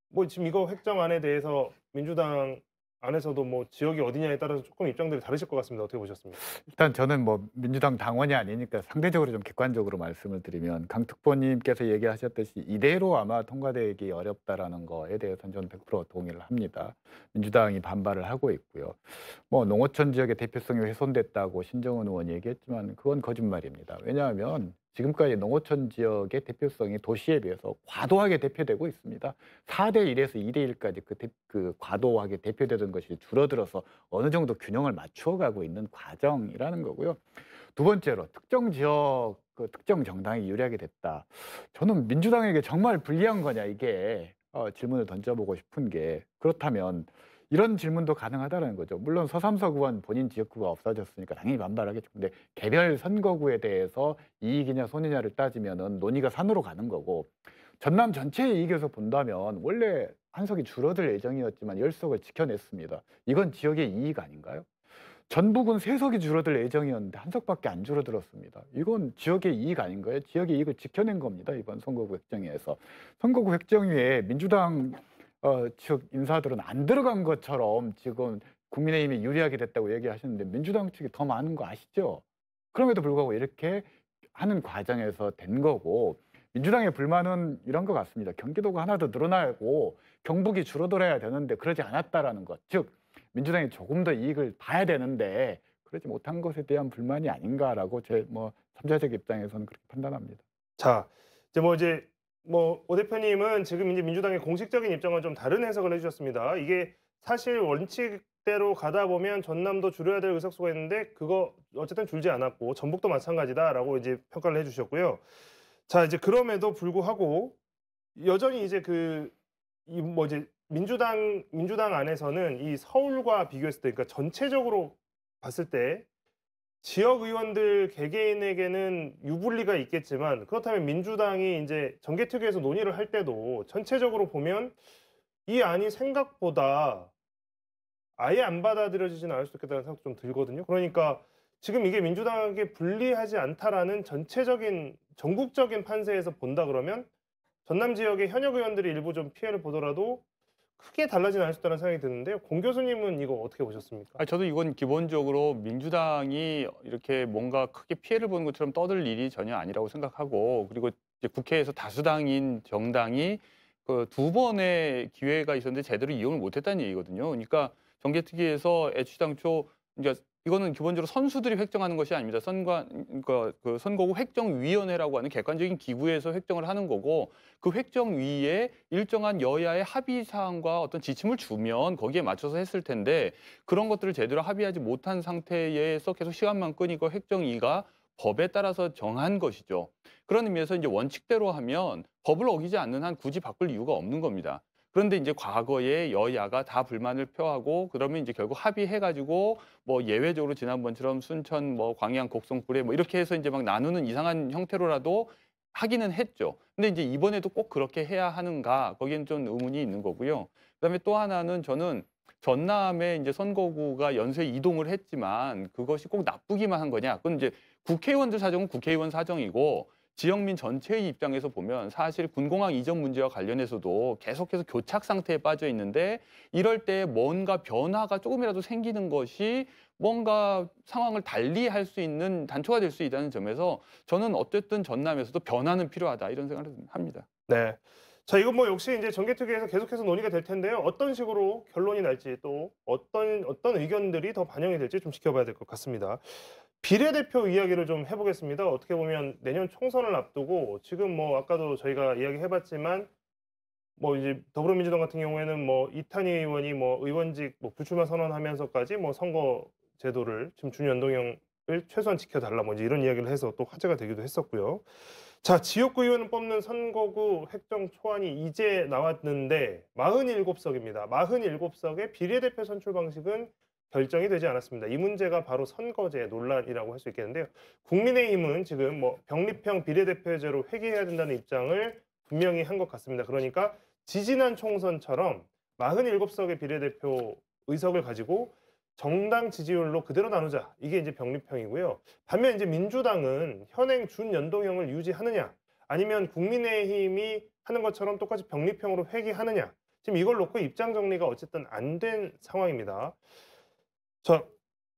뭐 지금 이거 획정안에 대해서 민주당 안에서도 뭐 지역이 어디냐에 따라서 조금 입장들이 다르실 것 같습니다. 어떻게 보셨습니까? 일단 저는 뭐 민주당 당원이 아니니까 상대적으로 좀 객관적으로 말씀을 드리면, 강특보님께서 얘기하셨듯이 이대로 아마 통과되기 어렵다라는 거에 대해서는 저는 100% 동의를 합니다. 민주당이 반발을 하고 있고요. 뭐 농어촌 지역의 대표성이 훼손됐다고 신정은 의원이 얘기했지만 그건 거짓말입니다. 왜냐하면 지금까지 농어촌 지역의 대표성이 도시에 비해서 과도하게 대표되고 있습니다. 4대 1에서 2대 1까지 그 과도하게 대표되던 것이 줄어들어서 어느 정도 균형을 맞추어 가고 있는 과정이라는 거고요. 두 번째로 특정 지역, 특정 정당이 유리하게 됐다. 저는 민주당에게 정말 불리한 거냐, 이게 질문을 던져보고 싶은 게, 그렇다면 이런 질문도 가능하다는 거죠. 물론 서삼석 의원 본인 지역구가 없어졌으니까 당연히 반발하겠죠. 근데 개별 선거구에 대해서 이익이냐 손해냐를 따지면은 논의가 산으로 가는 거고, 전남 전체의 이익에서 본다면 원래 한석이 줄어들 예정이었지만 10석을 지켜냈습니다. 이건 지역의 이익 아닌가요? 전북은 3석이 줄어들 예정이었는데 1석밖에 안 줄어들었습니다. 이건 지역의 이익 아닌가요? 지역의 이익을 지켜낸 겁니다. 이번 선거구 획정위에서. 선거구 획정위에 민주당 측 인사들은 안 들어간 것처럼 지금 국민의힘이 유리하게 됐다고 얘기하시는데, 민주당 측이 더 많은 거 아시죠? 그럼에도 불구하고 이렇게 하는 과정에서 된 거고, 민주당의 불만은 이런 것 같습니다. 경기도가 하나 더 늘어나고 경북이 줄어들어야 되는데 그러지 않았다라는 것. 즉 민주당이 조금 더 이익을 봐야 되는데 그러지 못한 것에 대한 불만이 아닌가라고 제 참여적 입장에서는 그렇게 판단합니다. 자, 이제 오 대표님은 지금 이제 민주당의 공식적인 입장과 좀 다른 해석을 해주셨습니다. 이게 사실 원칙대로 가다 보면 전남도 줄여야 될 의석수가 있는데 그거 어쨌든 줄지 않았고 전북도 마찬가지다라고 이제 평가를 해주셨고요. 자, 이제 그럼에도 불구하고 여전히 이제 이제 민주당 안에서는 이 서울과 비교했을 때, 그러니까 전체적으로 봤을 때 지역 의원들 개개인에게는 유불리가 있겠지만 그렇다면 민주당이 이제 정개특위에서 논의를 할 때도 전체적으로 보면 이 안이 생각보다 아예 안 받아들여지지는 않을 수도 있겠다는 생각도 좀 들거든요. 그러니까 지금 이게 민주당에게 불리하지 않다라는 전체적인 전국적인 판세에서 본다 그러면 전남 지역의 현역 의원들이 일부 좀 피해를 보더라도 크게 달라지는 않을 수 있다는 생각이 드는데요. 공 교수님은 이거 어떻게 보셨습니까? 저도 이건 기본적으로 민주당이 이렇게 뭔가 크게 피해를 보는 것처럼 떠들 일이 전혀 아니라고 생각하고, 그리고 이제 국회에서 다수당인 정당이 그 2번의 기회가 있었는데 제대로 이용을 못했다는 얘기거든요. 그러니까 정개특위에서 애초당초 이제 이거는 기본적으로 선수들이 획정하는 것이 아닙니다. 그러니까 그 선거구 획정위원회라고 하는 객관적인 기구에서 획정을 하는 거고, 그 획정위에 일정한 여야의 합의 사항과 어떤 지침을 주면 거기에 맞춰서 했을 텐데, 그런 것들을 제대로 합의하지 못한 상태에서 계속 시간만 끄니까 획정위가 법에 따라서 정한 것이죠. 그런 의미에서 이제 원칙대로 하면 법을 어기지 않는 한 굳이 바꿀 이유가 없는 겁니다. 그런데 이제 과거에 여야가 다 불만을 표하고 그러면 이제 결국 합의해가지고 예외적으로 지난번처럼 순천, 광양, 곡성, 구례 이렇게 해서 이제 막 나누는 이상한 형태로라도 하기는 했죠. 근데 이제 이번에도 꼭 그렇게 해야 하는가, 거기엔 좀 의문이 있는 거고요. 그다음에 또 하나는 저는 전남에 이제 선거구가 연쇄 이동을 했지만 그것이 꼭 나쁘기만 한 거냐? 그건 이제 국회의원들 사정은 국회의원 사정이고, 지역민 전체의 입장에서 보면 사실 군공항 이전 문제와 관련해서도 계속해서 교착 상태에 빠져 있는데, 이럴 때 뭔가 변화가 조금이라도 생기는 것이 뭔가 상황을 달리 할 수 있는 단초가 될 수 있다는 점에서 저는 어쨌든 전남에서도 변화는 필요하다, 이런 생각을 합니다. 네. 자, 이건 역시 이제 정개특위에서 계속해서 논의가 될 텐데요. 어떤 식으로 결론이 날지, 또 어떤 의견들이 더 반영이 될지 좀 지켜봐야 될 것 같습니다. 비례대표 이야기를 좀 해보겠습니다. 어떻게 보면 내년 총선을 앞두고 지금 아까도 저희가 이야기해봤지만 이제 더불어민주당 같은 경우에는 이탄희 의원이 의원직 불출마 선언하면서까지 선거 제도를 지금 준연동형을 최소한 지켜달라 이제 이런 이야기를 해서 또 화제가 되기도 했었고요. 자, 지역구 의원을 뽑는 선거구 획정 초안이 이제 나왔는데 47석입니다. 47석의 비례대표 선출 방식은 결정이 되지 않았습니다. 이 문제가 바로 선거제 논란이라고 할 수 있겠는데요. 국민의힘은 지금 병립형 비례대표제로 회귀해야 된다는 입장을 분명히 한 것 같습니다. 그러니까 지지난 총선처럼 47석의 비례대표 의석을 가지고 정당 지지율로 그대로 나누자. 이게 이제 병립형이고요. 반면 이제 민주당은 현행 준연동형을 유지하느냐, 아니면 국민의힘이 하는 것처럼 똑같이 병립형으로 회귀하느냐. 지금 이걸 놓고 입장 정리가 어쨌든 안 된 상황입니다. 자,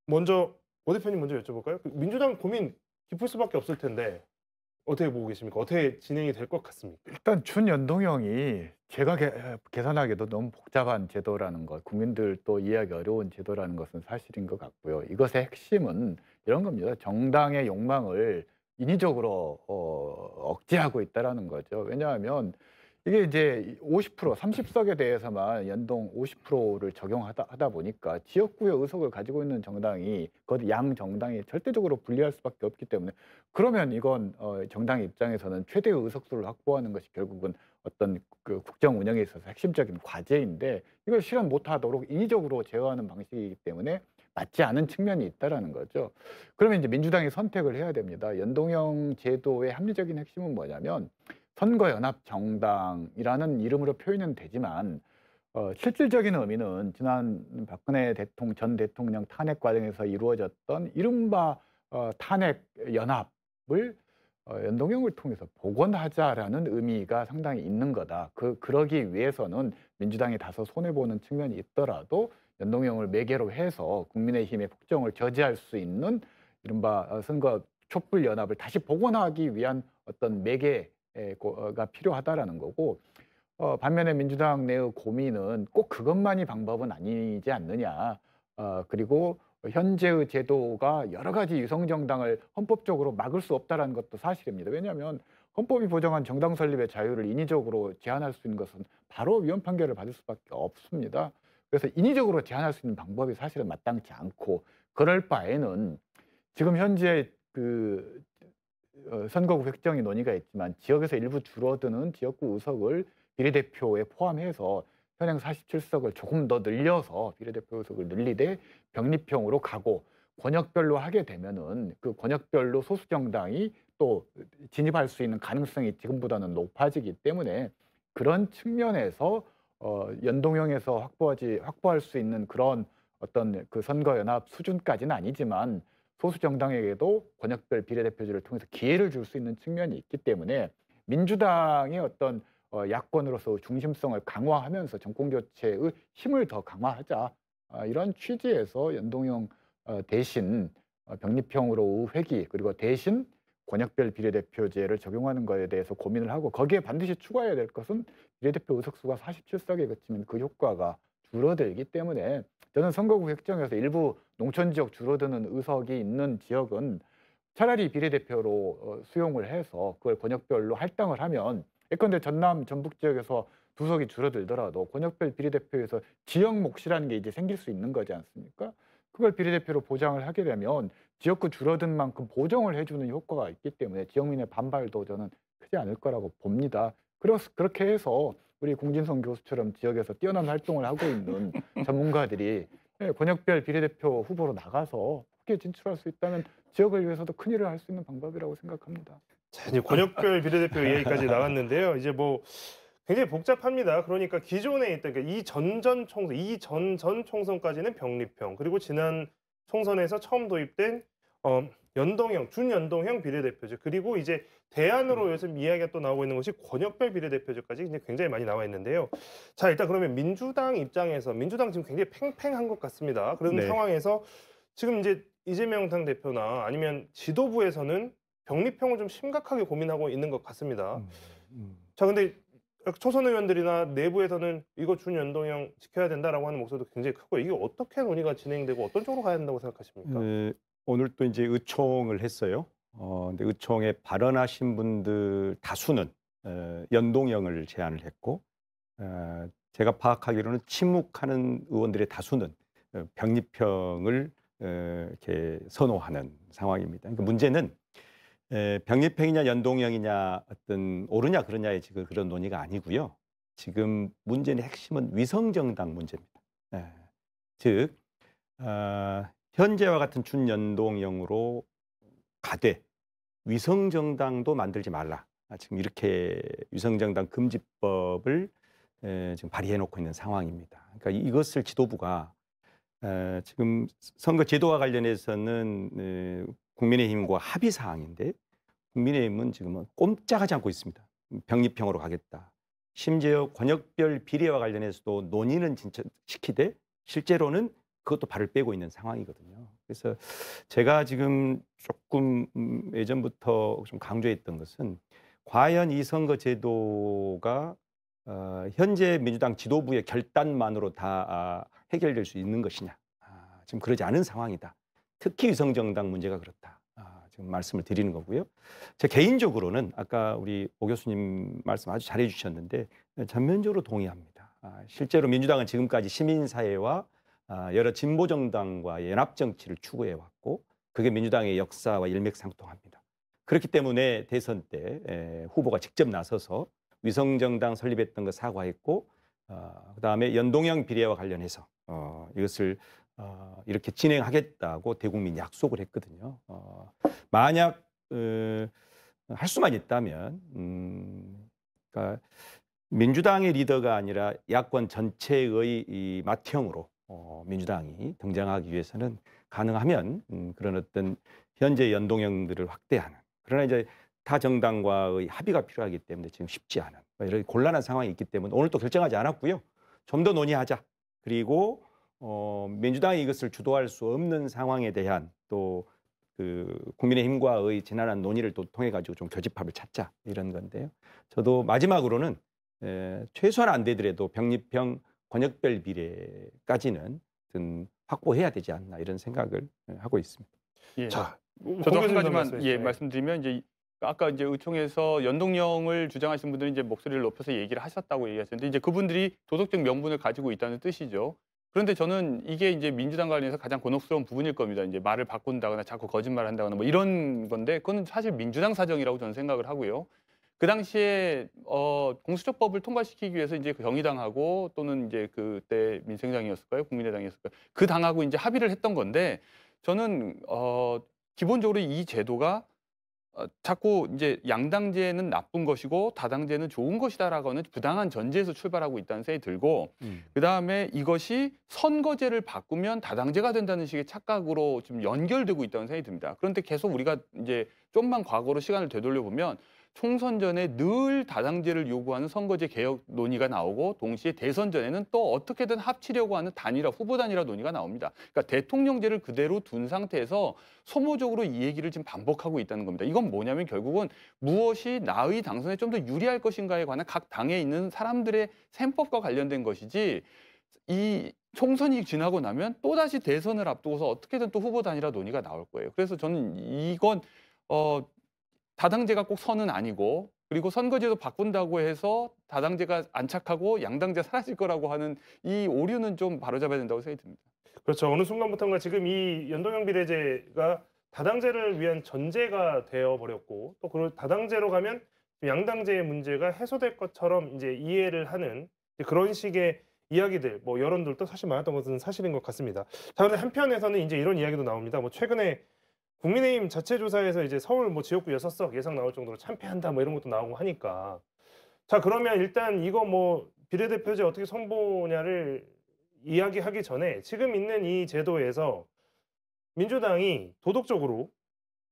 먼저 오 대표님 먼저 여쭤볼까요? 민주당 고민 깊을 수밖에 없을 텐데 어떻게 보고 계십니까? 어떻게 진행이 될 것 같습니까? 일단 준연동형이 제가 계산하기도 너무 복잡한 제도라는 것, 국민들도 이해하기 어려운 제도라는 것은 사실인 것 같고요. 이것의 핵심은 이런 겁니다. 정당의 욕망을 인위적으로 억제하고 있다는 거죠. 왜냐하면 이게 이제 50%, 30석에 대해서만 연동 50%를 적용하다 보니까 지역구의 의석을 가지고 있는 정당이, 그 양 정당이 절대적으로 불리할 수밖에 없기 때문에, 그러면 이건 정당 입장에서는 최대의 의석수를 확보하는 것이 결국은 어떤 그 국정 운영에 있어서 핵심적인 과제인데, 이걸 실현 못하도록 인위적으로 제어하는 방식이기 때문에 맞지 않은 측면이 있다라는 거죠. 그러면 이제 민주당이 선택을 해야 됩니다. 연동형 제도의 합리적인 핵심은 뭐냐면, 선거연합정당이라는 이름으로 표현은 되지만 실질적인 의미는 지난 박근혜 전 대통령 탄핵 과정에서 이루어졌던 이른바 탄핵연합을 연동형을 통해서 복원하자라는 의미가 상당히 있는 거다. 그러기 위해서는 민주당이 다소 손해보는 측면이 있더라도 연동형을 매개로 해서 국민의힘의 폭정을 저지할 수 있는 이른바 선거 촛불연합을 다시 복원하기 위한 어떤 매개가 필요하다라는 거고, 반면에 민주당 내의 고민은 꼭 그것만이 방법은 아니지 않느냐. 그리고 현재의 제도가 여러 가지 위성정당을 헌법적으로 막을 수 없다는 것도 사실입니다. 왜냐하면 헌법이 보장한 정당 설립의 자유를 인위적으로 제한할 수 있는 것은 바로 위헌 판결을 받을 수밖에 없습니다. 그래서 인위적으로 제한할 수 있는 방법이 사실은 마땅치 않고, 그럴 바에는 지금 현재 그 선거구 획정이 논의가 있지만 지역에서 일부 줄어드는 지역구 의석을 비례대표에 포함해서 현행 47석을 조금 더 늘려서 비례대표 의석을 늘리되 병립형으로 가고, 권역별로 하게 되면은 그 권역별로 소수 정당이 또 진입할 수 있는 가능성이 지금보다는 높아지기 때문에, 그런 측면에서 연동형에서 확보할 수 있는 그런 어떤 그 선거 연합 수준까지는 아니지만 소수 정당에게도 권역별 비례대표제를 통해서 기회를 줄 수 있는 측면이 있기 때문에, 민주당의 어떤 야권으로서 중심성을 강화하면서 정권 교체의 힘을 더 강화하자, 이런 취지에서 연동형 대신 병립형으로 회귀, 그리고 대신 권역별 비례대표제를 적용하는 것에 대해서 고민을 하고, 거기에 반드시 추가해야 될 것은 비례대표 의석수가 47석에 그치면 그 효과가 줄어들기 때문에, 저는 선거구 획정에서 일부 농촌 지역 줄어드는 의석이 있는 지역은 차라리 비례대표로 수용을 해서 그걸 권역별로 할당을 하면, 예컨대 전남 전북 지역에서 2석이 줄어들더라도 권역별 비례대표에서 지역 몫이라는 게 이제 생길 수 있는 거지 않습니까? 그걸 비례대표로 보장을 하게 되면 지역구 줄어든 만큼 보정을 해주는 효과가 있기 때문에 지역민의 반발도 저는 크지 않을 거라고 봅니다. 그래서 그렇게 해서 우리 공진성 교수처럼 지역에서 뛰어난 활동을 하고 있는 전문가들이 권역별 비례대표 후보로 나가서 국회에 진출할 수 있다면 지역을 위해서도 큰일을 할 수 있는 방법이라고 생각합니다. 자, 이제 권역별 비례대표 이야기까지 나왔는데요. 이제 뭐 굉장히 복잡합니다. 그러니까 기존에 있던, 그러니까 이전 총선까지는 병립형, 그리고 지난 총선에서 처음 도입된 연동형, 준연동형 비례대표제, 그리고 이제 대안으로 요즘 이야기가 또 나오고 있는 것이 권역별 비례대표제까지 이제 굉장히 많이 나와 있는데요. 자, 일단 그러면 민주당 입장에서, 민주당 지금 굉장히 팽팽한 것 같습니다. 그런 네. 상황에서 지금 이제 이재명 당대표나 아니면 지도부에서는 병립형을 좀 심각하게 고민하고 있는 것 같습니다. 자, 근데 초선 의원들이나 내부에서는 이거 준연동형 지켜야 된다라고 하는 목소리도 굉장히 크고, 이게 어떻게 논의가 진행되고 어떤 쪽으로 가야 된다고 생각하십니까? 오늘 또 이제 의총을 했어요. 근데 의총에 발언하신 분들 다수는 연동형을 제안을 했고, 제가 파악하기로는 침묵하는 의원들의 다수는 병립형을 이렇게 선호하는 상황입니다. 그러니까 문제는 병립형이냐 연동형이냐 어떤 옳으냐 그러냐의 지금 그런 논의가 아니고요. 지금 문제는 핵심은 위성정당 문제입니다. 즉 현재와 같은 준연동형으로 가되 위성정당도 만들지 말라. 지금 이렇게 위성정당 금지법을 지금 발의해 놓고 있는 상황입니다. 그러니까 이것을 지도부가 지금 선거 제도와 관련해서는 국민의힘과 합의 사항인데, 국민의힘은 지금은 꼼짝하지 않고 있습니다. 병립형으로 가겠다. 심지어 권역별 비례와 관련해서도 논의는 진짜 시키되 실제로는 그것도 발을 빼고 있는 상황이거든요. 그래서 제가 지금 조금 예전부터 좀 강조했던 것은, 과연 이 선거 제도가 현재 민주당 지도부의 결단만으로 다 해결될 수 있는 것이냐. 지금 그러지 않은 상황이다. 특히 위성정당 문제가 그렇다. 지금 말씀을 드리는 거고요. 제 개인적으로는 아까 우리 오 교수님 말씀 아주 잘해 주셨는데 전면적으로 동의합니다. 실제로 민주당은 지금까지 시민사회와 여러 진보정당과의 연합정치를 추구해 왔고, 그게 민주당의 역사와 일맥상통합니다. 그렇기 때문에 대선 때 후보가 직접 나서서 위성정당 설립했던 거 사과했고, 그다음에 연동형 비례와 관련해서 이것을 이렇게 진행하겠다고 대국민 약속을 했거든요. 만약 할 수만 있다면, 그러니까 민주당의 리더가 아니라 야권 전체의 이 맏형으로 민주당이 등장하기 위해서는 가능하면 그런 어떤 현재 연동형들을 확대하는, 그러나 이제 타 정당과의 합의가 필요하기 때문에 지금 쉽지 않은 이런 곤란한 상황이 있기 때문에 오늘 또 결정하지 않았고요. 좀 더 논의하자. 그리고 민주당이 이것을 주도할 수 없는 상황에 대한 또 그 국민의힘과의 지난한 논의를 또 통해 가지고 좀 교집합을 찾자, 이런 건데요. 저도 마지막으로는 최소한 안 되더라도 병립형 권역별 비례까지는 어떤 확보해야 되지 않나 이런 생각을 하고 있습니다. 예. 자, 저도 한 가지만 말씀해 말씀드리면 이제 아까 이제 의총에서 연동형을 주장하신 분들이 이제 목소리를 높여서 얘기를 하셨다고 얘기하셨는데 이제 그분들이 도덕적 명분을 가지고 있다는 뜻이죠. 그런데 저는 이게 이제 민주당 관련해서 가장 곤혹스러운 부분일 겁니다. 이제 말을 바꾼다거나 자꾸 거짓말을 한다거나 뭐 이런 건데 그건 사실 민주당 사정이라고 저는 생각을 하고요. 그 당시에 공수처법을 통과시키기 위해서 이제 정의당하고 또는 이제 그때 민생당이었을까요? 국민의당이었을까요? 그 당하고 이제 합의를 했던 건데 저는 기본적으로 이 제도가 자꾸 이제 양당제는 나쁜 것이고 다당제는 좋은 것이다라고 하는 부당한 전제에서 출발하고 있다는 생각이 들고 그다음에 이것이 선거제를 바꾸면 다당제가 된다는 식의 착각으로 지금 연결되고 있다는 생각이 듭니다. 그런데 계속 우리가 이제 좀만 과거로 시간을 되돌려 보면 총선 전에 늘 다당제를 요구하는 선거제 개혁 논의가 나오고 동시에 대선 전에는 또 어떻게든 합치려고 하는 단일화, 후보 단일화 논의가 나옵니다. 그러니까 대통령제를 그대로 둔 상태에서 소모적으로 이 얘기를 지금 반복하고 있다는 겁니다. 이건 뭐냐면 결국은 무엇이 나의 당선에 좀 더 유리할 것인가에 관한 각 당에 있는 사람들의 셈법과 관련된 것이지 이 총선이 지나고 나면 또다시 대선을 앞두고서 어떻게든 또 후보 단일화 논의가 나올 거예요. 그래서 저는 이건 다당제가 꼭 선은 아니고 그리고 선거제도 바꾼다고 해서 다당제가 안착하고 양당제 사라질 거라고 하는 이 오류는 좀 바로잡아야 된다고 생각이 듭니다. 그렇죠. 어느 순간부터인가 지금 이 연동형 비례제가 다당제를 위한 전제가 되어버렸고 또 그 다당제로 가면 양당제의 문제가 해소될 것처럼 이제 이해를 하는 그런 식의 이야기들, 뭐 여론들도 사실 많았던 것은 사실인 것 같습니다. 자, 그런데 한편에서는 이제 이런 이야기도 나옵니다. 뭐 최근에 국민의힘 자체 조사에서 이제 서울 뭐 지역구 6석 예상 나올 정도로 참패한다 뭐 이런 것도 나오고 하니까 자 그러면 일단 이거 뭐 비례대표제 어떻게 선보냐를 이야기하기 전에 지금 있는 이 제도에서 민주당이 도덕적으로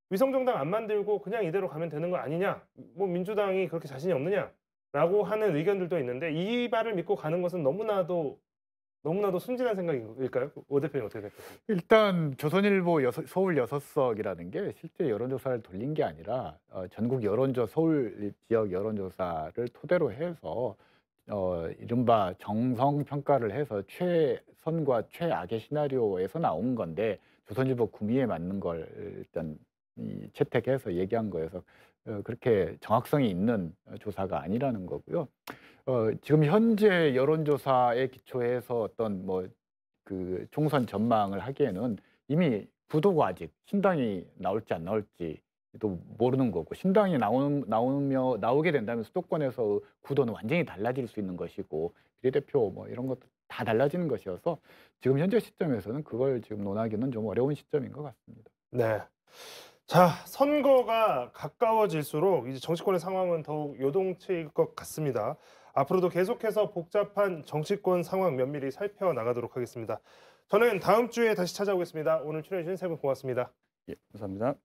위성정당 안 만들고 그냥 이대로 가면 되는 거 아니냐 뭐 민주당이 그렇게 자신이 없느냐라고 하는 의견들도 있는데 이 말을 믿고 가는 것은 너무나도 순진한 생각일까요? 오 대표님 어떻게 생각하세요? 일단 조선일보 서울 6석이라는 게 실제 여론조사를 돌린 게 아니라 전국 서울 지역 여론조사를 토대로 해서 이른바 정성 평가를 해서 최선과 최악의 시나리오에서 나온 건데 조선일보 구미에 맞는 걸 일단 채택해서 얘기한 거여서 그렇게 정확성이 있는 조사가 아니라는 거고요. 지금 현재 여론조사에 기초해서 어떤 뭐 그 총선 전망을 하기에는 이미 구도가 아직 신당이 나올지 안 나올지도 모르는 거고 신당이 나오게 된다면 수도권에서 구도는 완전히 달라질 수 있는 것이고 비례대표 뭐 이런 것도 다 달라지는 것이어서 지금 현재 시점에서는 그걸 지금 논하기는 좀 어려운 시점인 것 같습니다. 네. 자, 선거가 가까워질수록 이제 정치권의 상황은 더욱 요동칠 것 같습니다. 앞으로도 계속해서 복잡한 정치권 상황 면밀히 살펴나가도록 하겠습니다. 저는 다음 주에 다시 찾아오겠습니다. 오늘 출연해 주신 세 분 고맙습니다. 예, 감사합니다.